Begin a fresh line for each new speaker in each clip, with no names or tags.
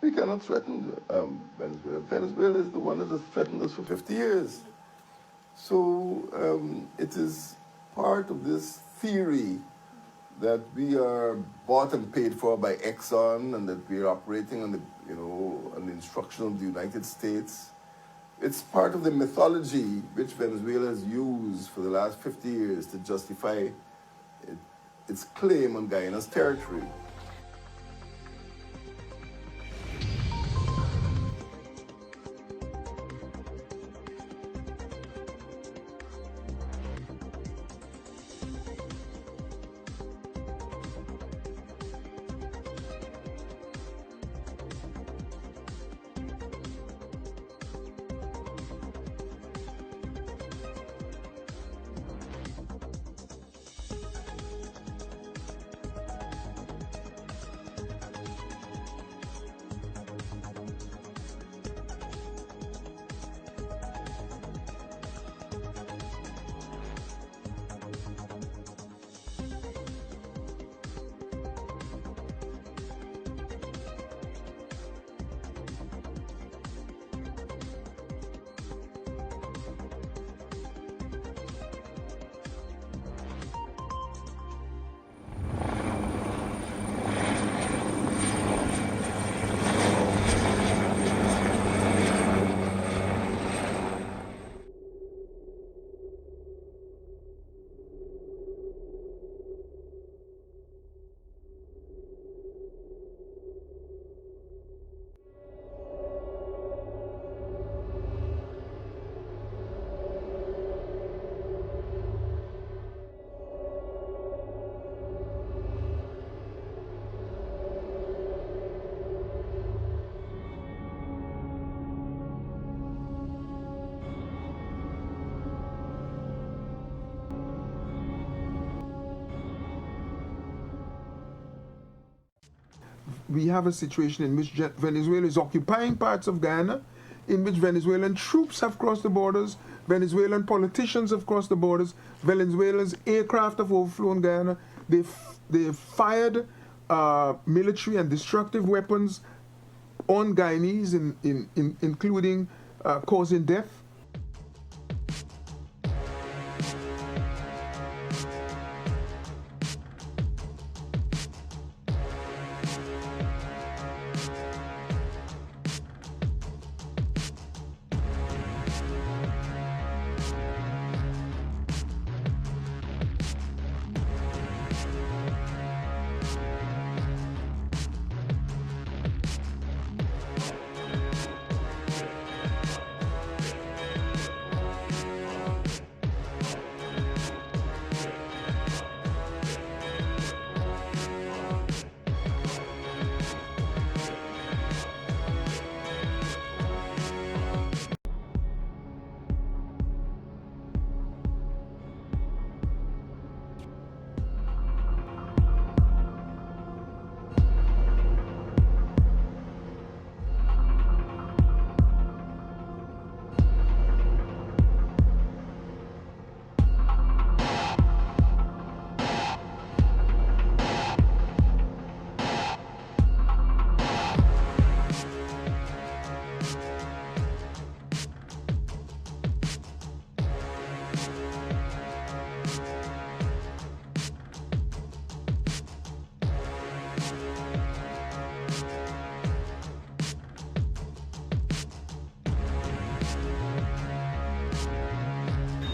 We cannot threaten Venezuela. Venezuela is the one that has threatened us for 50 years. So it is part of this theory that we are bought and paid for by Exxon and that we are operating on the, on the instruction of the United States. It's part of the mythology which Venezuela has used for the last 50 years to justify its claim on Guyana's territory.
We have a situation in which Venezuela is occupying parts of Guyana, in which Venezuelan troops have crossed the borders, Venezuelan politicians have crossed the borders, Venezuela's aircraft have overflown Guyana. They've fired military and destructive weapons on Guyanese, including causing death.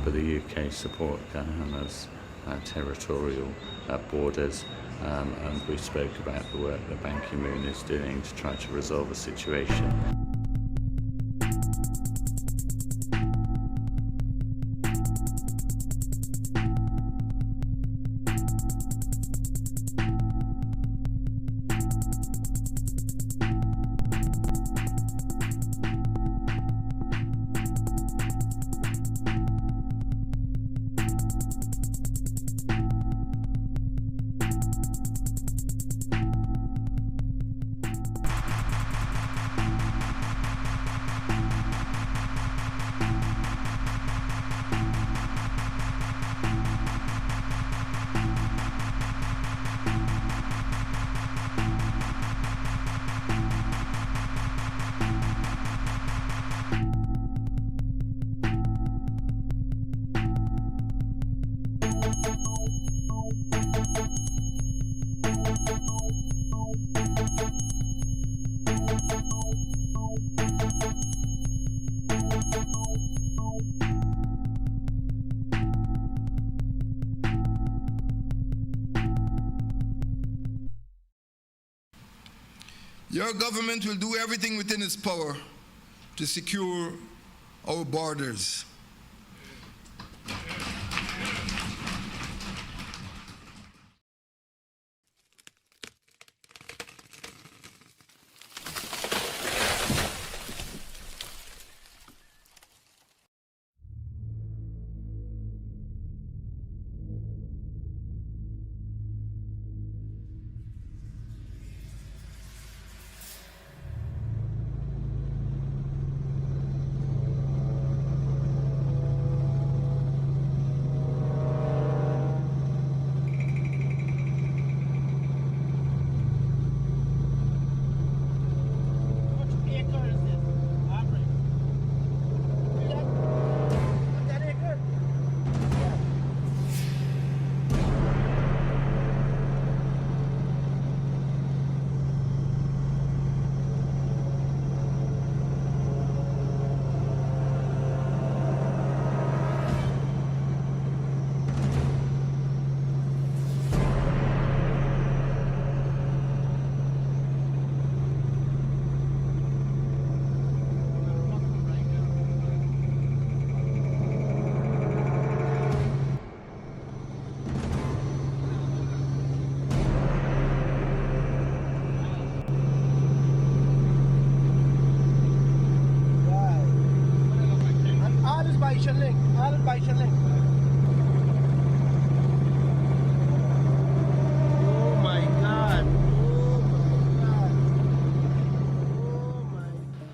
But the UK support Guyana's territorial borders, and we spoke about the work that Ban Ki-moon is doing to try to resolve the situation.
Your government will do everything within its power to secure our borders.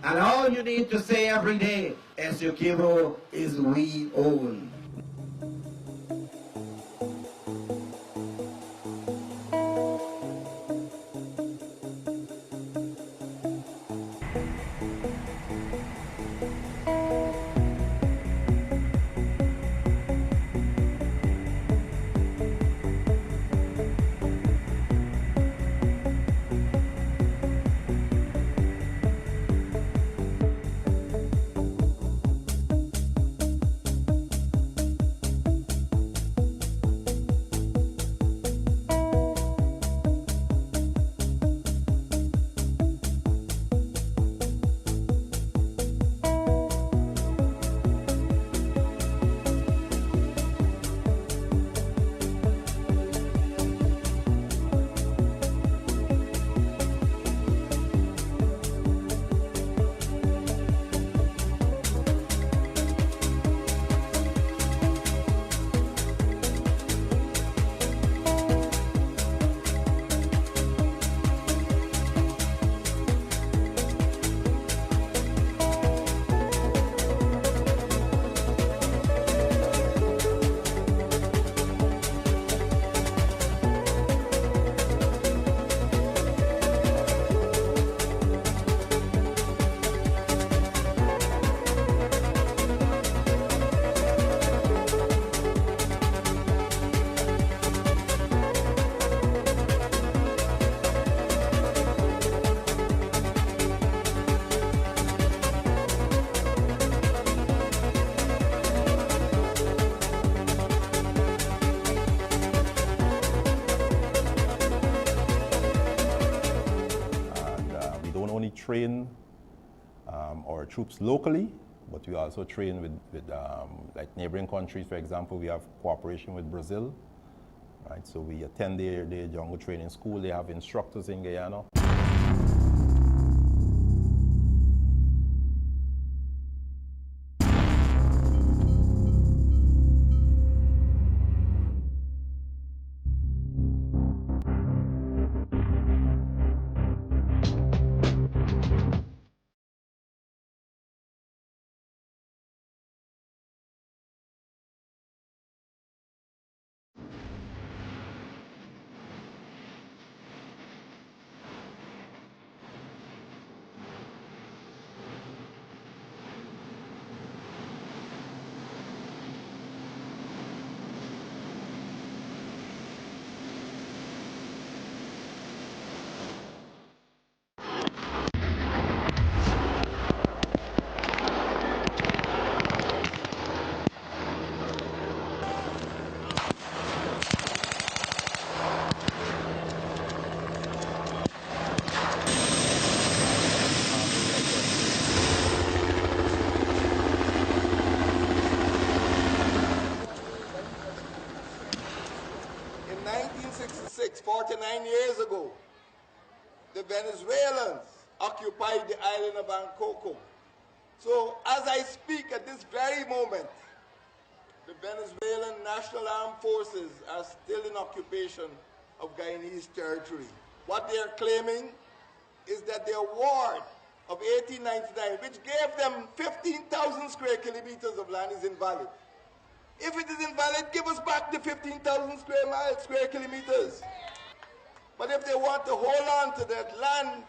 And all you need to say every day, Esequibo is we own.
Train our troops locally, but we also train with like neighboring countries. For example, we have cooperation with Brazil, right? So we attend their jungle training school. They have instructors in Guyana.
49 years ago, the Venezuelans occupied the island of Ancocco. So as I speak at this very moment, the Venezuelan National Armed Forces are still in occupation of Guyanese territory. What they are claiming is that their award of 1899, which gave them 15,000 square kilometers of land, is invalid. If it is invalid, give us back the 15,000 square kilometers. But if they want to hold on to that land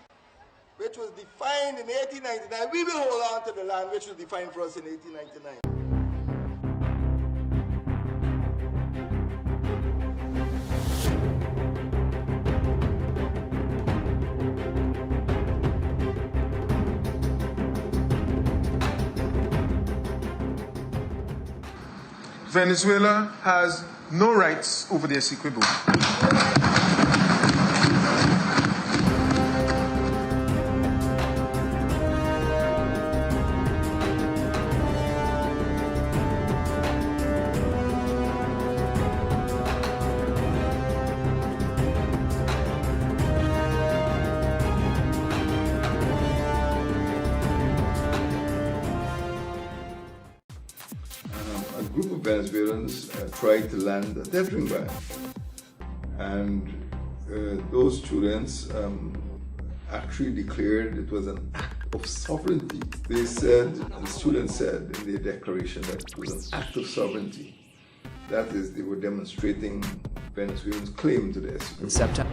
which was defined in 1899, we will hold on to the land which was defined for us in 1899.
Venezuela has no rights over the Esequibo.
A group of Venezuelans tried to land a tethering ban, and those students actually declared it was an act of sovereignty. They said, the students said in their declaration that it was an act of sovereignty. That is, they were demonstrating Venezuelans' claim to the Esequibo.
In September.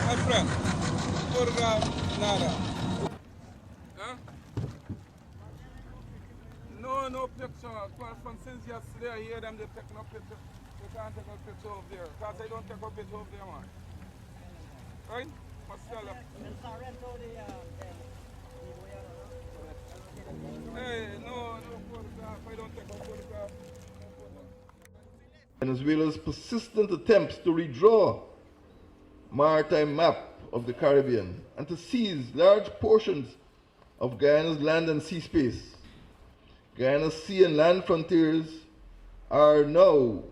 My friend, nada. Huh? No picture. From since yesterday, I hear them, they take no picture. They can't take a picture over there. Because they don't take a picture over there, man. Right? Marcelo. Hey, no photograph. I don't take a photograph.
Venezuela's persistent attempts to redraw maritime map of the Caribbean and to seize large portions of Guyana's land and sea space. Guyana's sea and land frontiers are now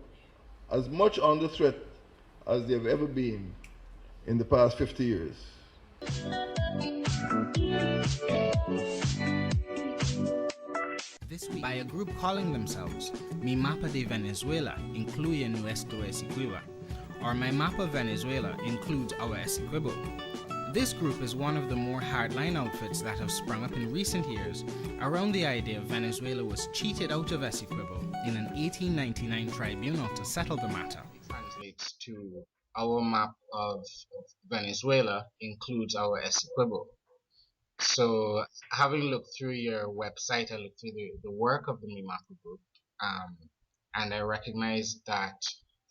as much under threat as they have ever been in the past 50 years.
This week, by a group calling themselves Mi Mapa de Venezuela incluye nuestro Esequibo, or My Mapa Venezuela includes our Esequibo. This group is one of the more hardline outfits that have sprung up in recent years around the idea Venezuela was cheated out of Esequibo in an 1899 tribunal to settle the matter.
It translates to our map of Venezuela includes our Esequibo. So having looked through your website, I looked through the work of the Mi Mapa group, and I recognized that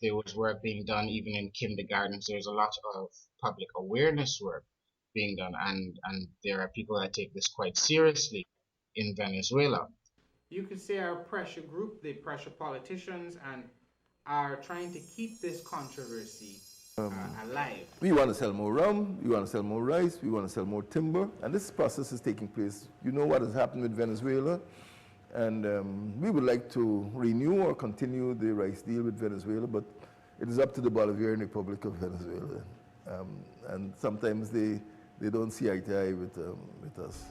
there was work being done even in kindergartens. There's a lot of public awareness work being done, and there are people that take this quite seriously in Venezuela.
You could say our pressure group, they pressure politicians and are trying to keep this controversy alive.
We want to sell more rum, we want to sell more rice, we want to sell more timber, and this process is taking place. You know what has happened with Venezuela, and we would like to renew or continue the rice deal with Venezuela, but it is up to the Bolivarian Republic of Venezuela. And sometimes they don't see eye to eye with us.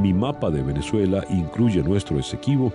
Mi mapa de Venezuela incluye nuestro Esequibo